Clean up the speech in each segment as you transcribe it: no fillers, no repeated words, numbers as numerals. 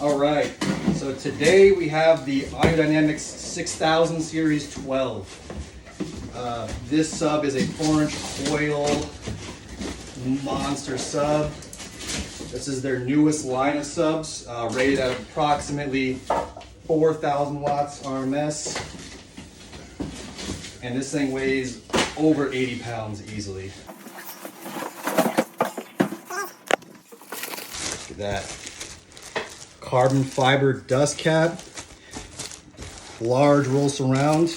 All right, so today we have the Audio Dynamics 6000 Series 12. This sub is a 4-inch coil monster sub. This is their newest line of subs, rated at approximately 4,000 watts RMS. And this thing weighs over 80 pounds easily. Look at that. Carbon fiber dust cap, large roll surround.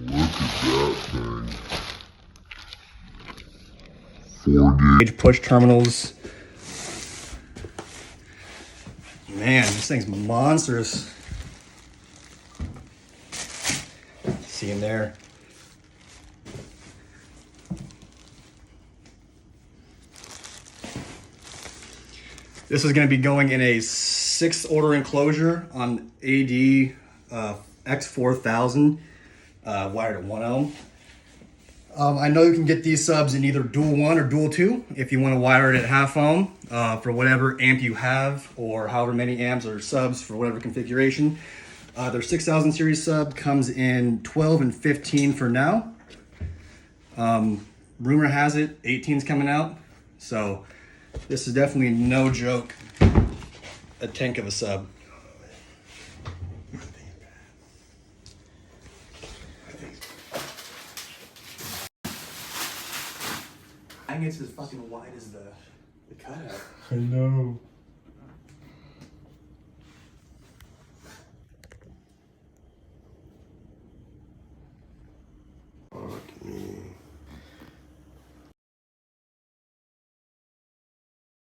Look at that thing. 4-gauge push terminals. Man, this thing's monstrous. See in there. This is going to be going in a 6th order enclosure on AD X4000, wired at 1 ohm. I know you can get these subs in either dual 1 or dual 2 if you want to wire it at half ohm for whatever amp you have, or however many amps or subs for whatever configuration. Their 6000 series sub comes in 12 and 15 for now. Rumor has it 18's coming out, so this is definitely no joke. A tank of a sub. I think it's as fucking wide as the cutout. I know.